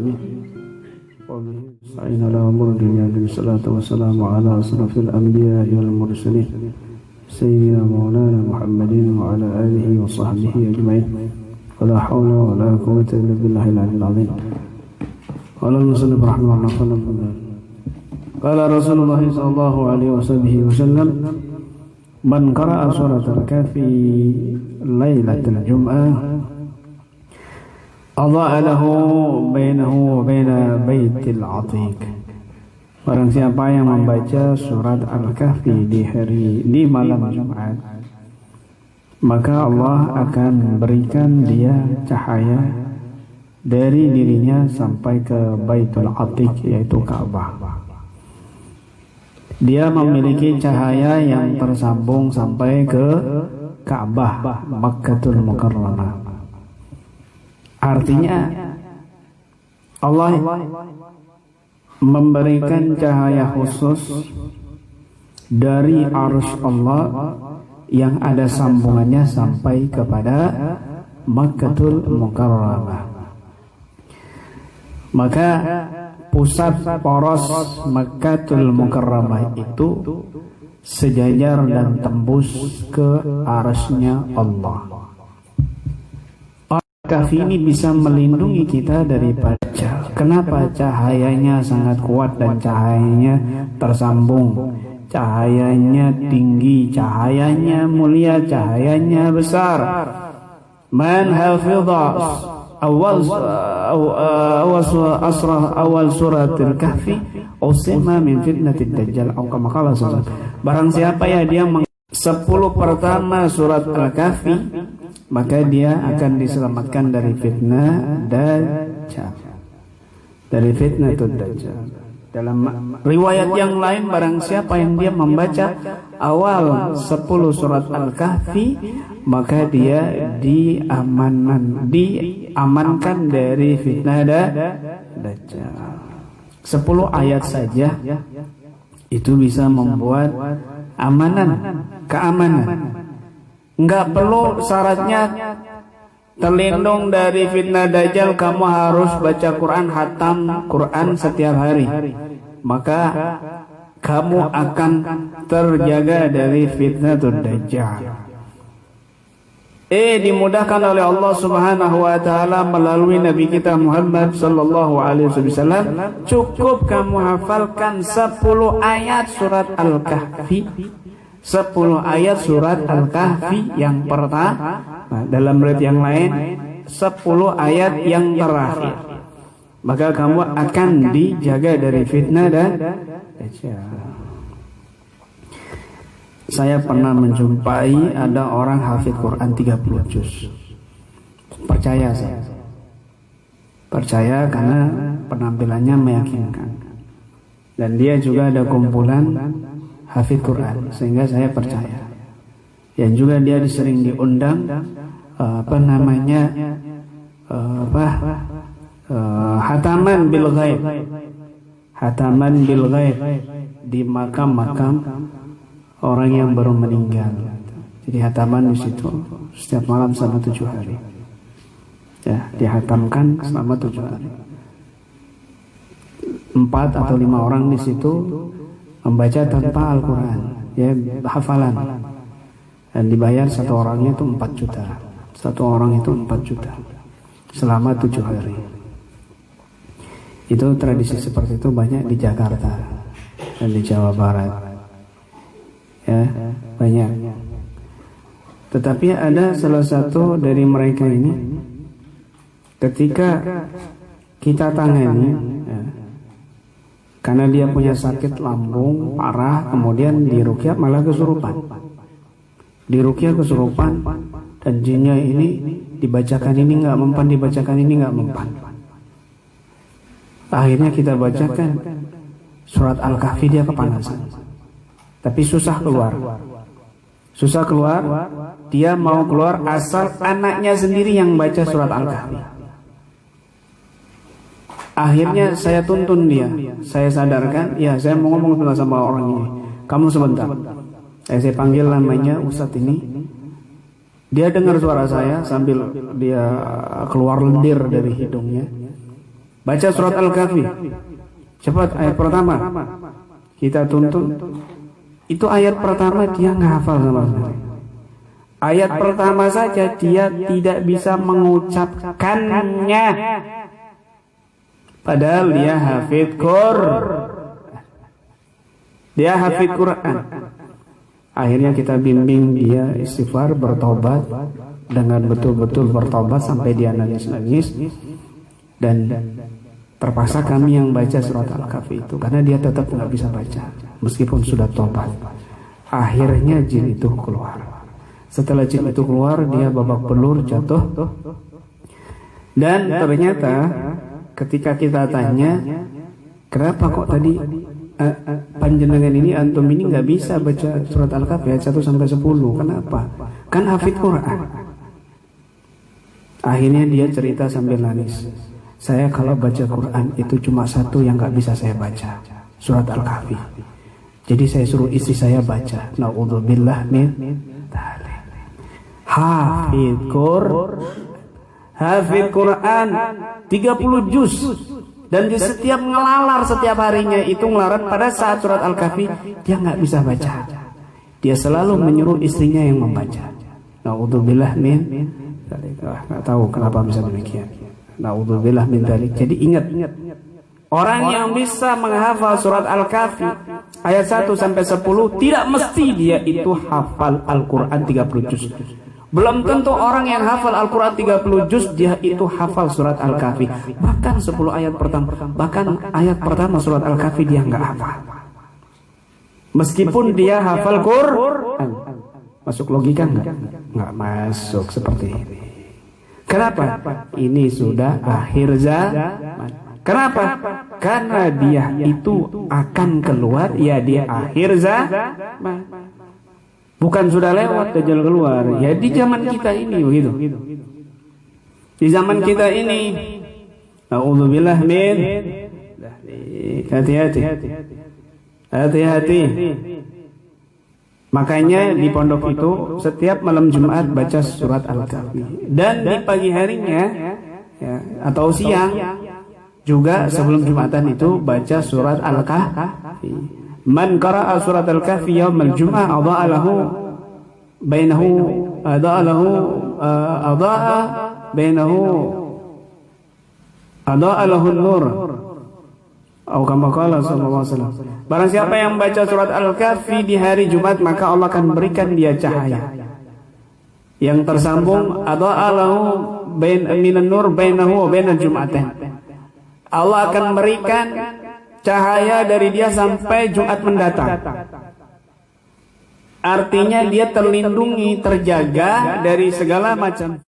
العالمين وبه نستعين على أمور الدنيا والصلاة والسلام على أشرف الأنبياء والمرسلين سيدنا مولانا محمد وعلى آله وصحبه أجمعين ولا حول ولا قوة إلا بالله العلي العظيم. قال المصنف رحمه الله قال رسول الله صلى الله عليه وسلم من قرأ سورة الكهف ليلة الجمعة أضاء له بينه وبين بيت العتيق. Barang siapa yang membaca surat Al-Kahfi di malam Jumat, maka Allah akan berikan dia cahaya dari dirinya sampai ke Baitul Atiq, yaitu Ka'bah. Dia memiliki cahaya yang tersambung sampai ke Ka'bah, Makkatul Mukarramah. Artinya Allah memberikan cahaya khusus dari arsy Allah yang ada sambungannya sampai kepada Makkatul Mukarramah. Maka pusat poros Makkatul Mukarramah itu sejajar dan tembus ke arsy-Nya Allah. Kahfi ini bisa melindungi kita daripada kenapa cahayanya sangat kuat dan cahayanya tersambung, cahayanya tinggi, cahayanya mulia, cahayanya besar. Man hafidha awal suratul kahfi usima min fitnatid dajjal atau kama qala sallallahu. Barang siapa ya dia 10 pertama surat Al-Kahfi, maka dia akan diselamatkan dari fitnah Dajjal. Dari fitnah Dajjal. Dalam riwayat yang lain, barang siapa yang dia membaca awal 10 surat Al-Kahfi, maka dia diamankan dari fitnah Dajjal. 10 ayat saja itu bisa membuat keamanan. Enggak perlu syaratnya terlindung dari fitnah Dajjal kamu harus baca Quran, khatam Quran setiap hari, maka kamu akan terjaga dari fitnah Dajjal. Dimudahkan oleh Allah Subhanahu wa taala melalui Nabi kita Muhammad sallallahu alaihi wasallam. Cukup kamu hafalkan 10 ayat surat Al-Kahfi. 10 ayat surat Al-Kahfi yang pertama, dalam riwayat yang lain 10 ayat yang terakhir, maka kamu akan dijaga dari fitnah dan Dajjal. Saya pernah menjumpai ada orang hafid Quran 30 juz. Percaya saya. Percaya karena penampilannya meyakinkan. Dan dia juga ada kumpulan hafid Quran, sehingga saya percaya. Yang juga dia sering diundang hataman bil ghaib. Hataman bil ghaib di makam-makam orang yang baru meninggal. Jadi hataman di situ setiap malam selama 7 hari. Ya, dihatamkan selama 7 hari. 4 atau 5 orang di situ membaca tanpa Al-Quran, ya, hafalan. Dan dibayar satu orangnya itu 4 juta. Satu orang itu 4 juta selama 7 hari. Itu tradisi seperti itu banyak di Jakarta dan di Jawa Barat. Ya, banyak. Tetapi ada salah satu dari mereka ini, ketika kita tangani, ya, karena dia punya sakit lambung parah, kemudian diruqyah malah kesurupan. Diruqyah kesurupan, dan jinnya ini dibacakan ini nggak mempan, dibacakan ini nggak mempan. Akhirnya kita bacakan surat Al-Kahfi, dia kepanasan. Tapi susah keluar. Dia mau keluar asal anaknya sendiri yang baca surat Al-Kahfi. Akhirnya saya tuntun dia, saya sadarkan, ya saya mau ngomong sama orang ini. Kamu sebentar. Saya panggil namanya Ustadz ini. Dia dengar suara saya sambil dia keluar lendir dari hidungnya. Baca surat Al-Kahfi. Cepat ayat pertama. Kita tuntun. Itu ayat pertama dia nggak hafal sama sekali. Ayat pertama saja dia tidak bisa mengucapkannya. Padahal dia hafid Dia hafid Quran. Akhirnya kita bimbing dia istighfar, bertobat dengan betul-betul bertobat sampai dia nangis-nangis. Dan terpaksa kami yang baca surat Al-Kahfi itu karena dia tetap nggak bisa baca meskipun sudah tobat. Akhirnya jin itu keluar. Setelah jin itu keluar dia babak belur jatuh. Dan ternyata ketika kita tanya, kenapa kok tadi panjenengan ini antum ini nggak bisa baca surat Al-Kahfi ayat 1 sampai 10? Kenapa? Kan hafid Quran. Akhirnya dia cerita sambil nangis. Saya kalau baca Quran itu cuma satu yang nggak bisa saya baca, surat Al-Kahfi. Jadi saya suruh istri saya baca. Na'udzubillah min dzalik. Hafid Quran 30 juz. Dan di setiap ngelalar setiap harinya itu ngelarat pada saat surat Al-Kahfi dia nggak bisa baca. Dia selalu menyuruh istrinya yang membaca. Na'udzubillah min dzalik. Nggak tahu kenapa bisa demikian. Na'udzubillah min dzalik. Jadi ingat, orang yang bisa menghafal surat Al-Kahfi ayat 1 sampai 10 tidak mesti dia itu hafal Al-Quran 30 juz. Belum tentu orang yang hafal Al-Quran 30 juz dia itu hafal surat Al-Kahfi. Bahkan 10 ayat pertama, bahkan ayat pertama surat Al-Kahfi dia nggak hafal. Meskipun dia hafal Quran. Masuk logika nggak masuk seperti ini. Kenapa? Ini sudah akhir zaman. Kenapa? Karena dia itu akan keluar, ya dia akhir zaman. Bukan sudah lewat Dajjal keluar. Ya di zaman kita ini begitu. Di zaman kita ini. A'udzubillah min. Hati-hati. Hati-hati. Makanya di pondok itu setiap malam Jumat baca surat Al-Kahfi. Dan di pagi harinya ya, atau siang juga sebelum Jumatan itu baca surat Al-Kahfi. Man qara'a surat Al-Kahfi yaumal Jum'ah adha'a lahu bainahu an-nur. Atau kama qala sallallahu alaihi wasallam. Barang siapa yang baca surat Al-Kahfi di hari Jumat maka Allah akan berikan dia cahaya yang tersambung adha'alahu minan nur bainahu wa bainal jum'atain. Allah akan berikan cahaya dari dia sampai Jumat mendatang. Artinya dia terlindungi, terjaga dari segala macam